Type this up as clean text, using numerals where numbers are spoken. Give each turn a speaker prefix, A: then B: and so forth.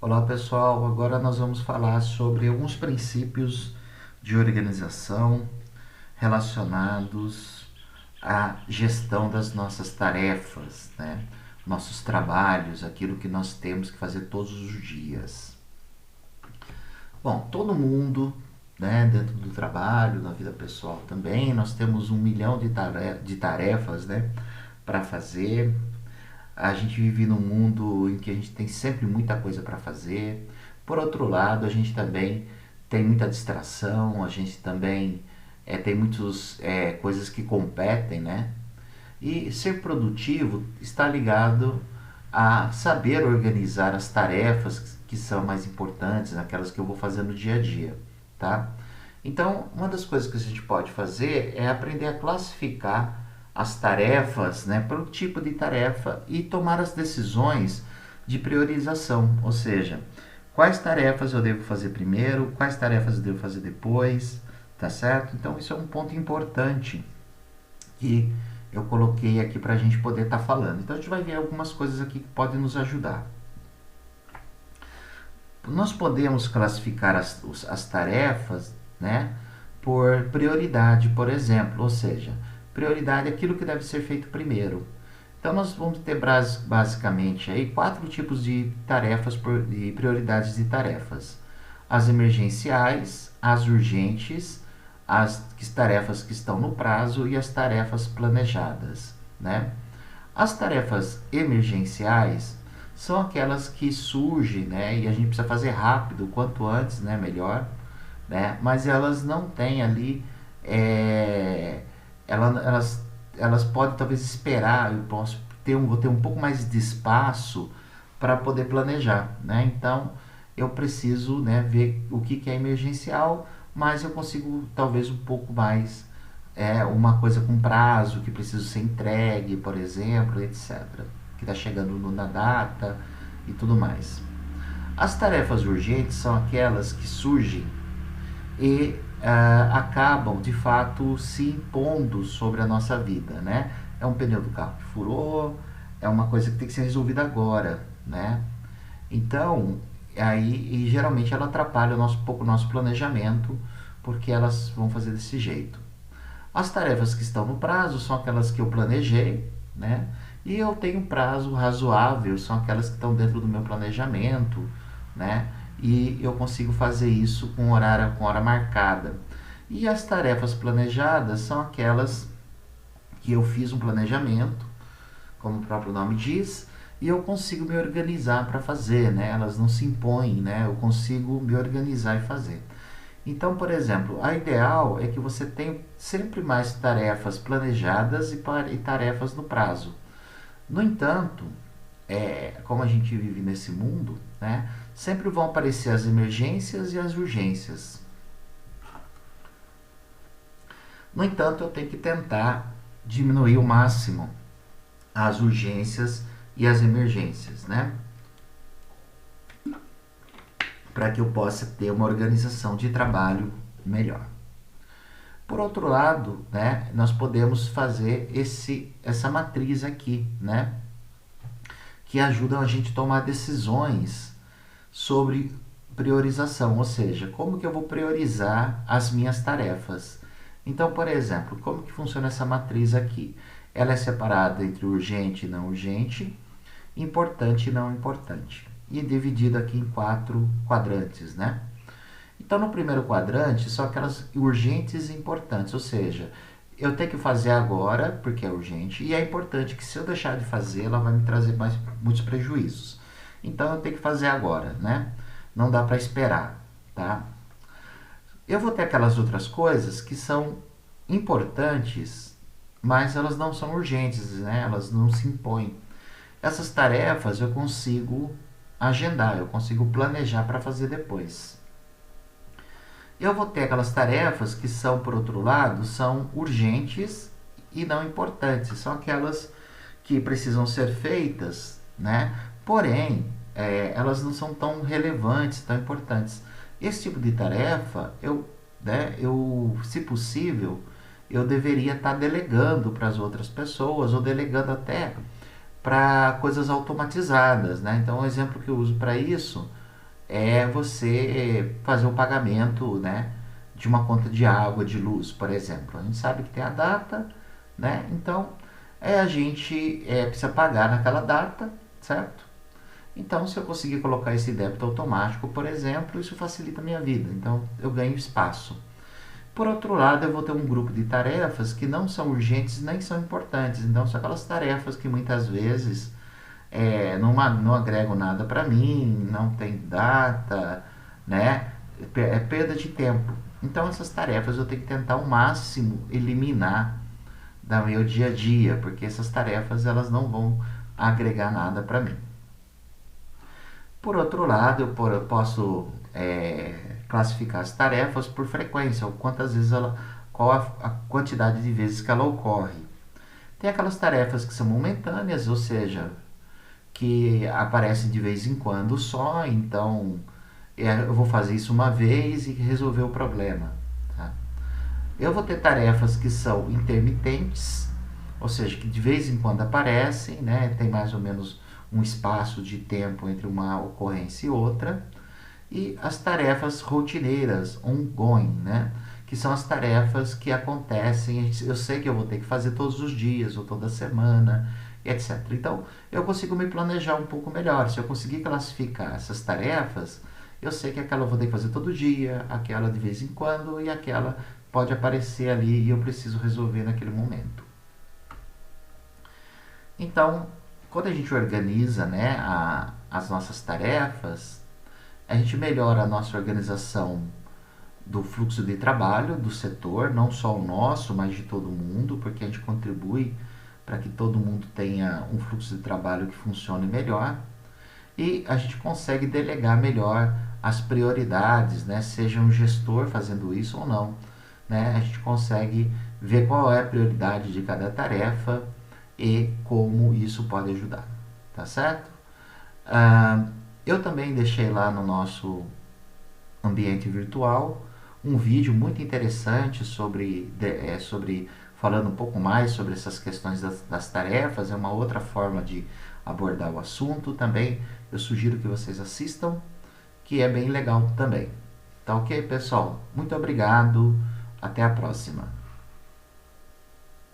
A: Olá pessoal, agora nós vamos falar sobre alguns princípios de organização relacionados à gestão das nossas tarefas, né? Nossos trabalhos, aquilo que nós temos que fazer todos os dias. Bom, todo mundo, né, dentro do trabalho, na vida pessoal também, nós temos 1 milhão de tarefas, né, para fazer. A gente vive num mundo em que a gente tem sempre muita coisa para fazer. Por outro lado, a gente também tem muita distração, a gente também tem muitas coisas que competem, né? E ser produtivo está ligado a saber organizar as tarefas que são mais importantes, aquelas que eu vou fazer no dia a dia, tá? Então, uma das coisas que a gente pode fazer é aprender a classificar as tarefas, né, pelo tipo de tarefa e tomar as decisões de priorização, ou seja, quais tarefas eu devo fazer primeiro, quais tarefas eu devo fazer depois, tá certo? Então, isso é um ponto importante que eu coloquei aqui para a gente poder estar falando. Então, a gente vai ver algumas coisas aqui que podem nos ajudar. Nós podemos classificar as tarefas, né, por prioridade, por exemplo, ou seja, prioridade é aquilo que deve ser feito primeiro. Então nós vamos ter basicamente aí 4 tipos de tarefas, de prioridades de tarefas: as emergenciais, as urgentes, as tarefas que estão no prazo e as tarefas planejadas, né? As tarefas emergenciais são aquelas que surgem, né, e a gente precisa fazer rápido, quanto antes, né, melhor, né? Mas elas não têm ali, é, elas podem talvez esperar, eu posso vou ter um pouco mais de espaço para poder planejar, né? Então eu preciso, né, ver o que é emergencial, mas eu consigo talvez um pouco mais uma coisa com prazo que precisa ser entregue, por exemplo, etc. Que está chegando na data e tudo mais. As tarefas urgentes são aquelas que surgem e acabam de fato se impondo sobre a nossa vida, né? É um pneu do carro que furou, é uma coisa que tem que ser resolvida agora, né? Então, aí e geralmente ela atrapalha um pouco o nosso planejamento, porque elas vão fazer desse jeito. As tarefas que estão no prazo são aquelas que eu planejei, né? E eu tenho um prazo razoável, são aquelas que estão dentro do meu planejamento, né? E eu consigo fazer isso com hora marcada. E as tarefas planejadas são aquelas que eu fiz um planejamento, como o próprio nome diz, e eu consigo me organizar para fazer, né? Elas não se impõem, né? Eu consigo me organizar e fazer. Então, por exemplo, a ideal é que você tenha sempre mais tarefas planejadas e tarefas no prazo. No entanto, como a gente vive nesse mundo, né, sempre vão aparecer as emergências e as urgências. No entanto, eu tenho que tentar diminuir ao máximo as urgências e as emergências, né? Para que eu possa ter uma organização de trabalho melhor. Por outro lado, né, nós podemos fazer essa matriz aqui, né, que ajuda a gente a tomar decisões sobre priorização, ou seja, como que eu vou priorizar as minhas tarefas. Então, por exemplo, como que funciona essa matriz aqui? Ela é separada entre urgente e não urgente, importante e não importante, e é dividida aqui em 4 quadrantes, né? Então, no primeiro quadrante, são aquelas urgentes e importantes, ou seja, eu tenho que fazer agora, porque é urgente, e é importante que se eu deixar de fazer, ela vai me trazer muitos prejuízos. Então, eu tenho que fazer agora, né? Não dá para esperar, tá? Eu vou ter aquelas outras coisas que são importantes, mas elas não são urgentes, né? Elas não se impõem. Essas tarefas eu consigo agendar, eu consigo planejar para fazer depois. Eu vou ter aquelas tarefas que são, por outro lado, são urgentes e não importantes. São aquelas que precisam ser feitas, né? Porém, elas não são tão relevantes, tão importantes. Esse tipo de tarefa, se possível, eu deveria estar delegando para as outras pessoas ou delegando até para coisas automatizadas, né? Então, um exemplo que eu uso para isso, é você fazer o pagamento, né, de uma conta de água, de luz, por exemplo. A gente sabe que tem a data, né? Então, a gente precisa pagar naquela data, certo? Então, se eu conseguir colocar esse débito automático, por exemplo, isso facilita a minha vida. Então, eu ganho espaço. Por outro lado, eu vou ter um grupo de tarefas que não são urgentes nem são importantes. Então, são aquelas tarefas que muitas vezes não agregam nada para mim, não tem data, né? É perda de tempo. Então, essas tarefas eu tenho que tentar ao máximo eliminar da meu dia a dia, porque essas tarefas elas não vão agregar nada para mim. Por outro lado, eu posso classificar as tarefas por frequência, ou quantas vezes qual a quantidade de vezes que ela ocorre. Tem aquelas tarefas que são momentâneas, ou seja, que aparecem de vez em quando só, então eu vou fazer isso uma vez e resolver o problema. Tá? Eu vou ter tarefas que são intermitentes, ou seja, que de vez em quando aparecem, né? Tem mais ou menos um espaço de tempo entre uma ocorrência e outra. E as tarefas rotineiras, ongoing, né? Que são as tarefas que acontecem, eu sei que eu vou ter que fazer todos os dias ou toda semana, etc. Então, eu consigo me planejar um pouco melhor. Se eu conseguir classificar essas tarefas, eu sei que aquela eu vou ter que fazer todo dia, aquela de vez em quando e aquela pode aparecer ali e eu preciso resolver naquele momento. Então, quando a gente organiza, né, as nossas tarefas, a gente melhora a nossa organização do fluxo de trabalho do setor, não só o nosso, mas de todo mundo, porque a gente contribui para que todo mundo tenha um fluxo de trabalho que funcione melhor e a gente consegue delegar melhor as prioridades, né? Seja um gestor fazendo isso ou não, né? A gente consegue ver qual é a prioridade de cada tarefa e como isso pode ajudar, tá certo? Eu também deixei lá no nosso ambiente virtual um vídeo muito interessante sobre falando um pouco mais sobre essas questões das tarefas, é uma outra forma de abordar o assunto. Também eu sugiro que vocês assistam, que é bem legal também. Tá ok, pessoal? Muito obrigado, até a próxima.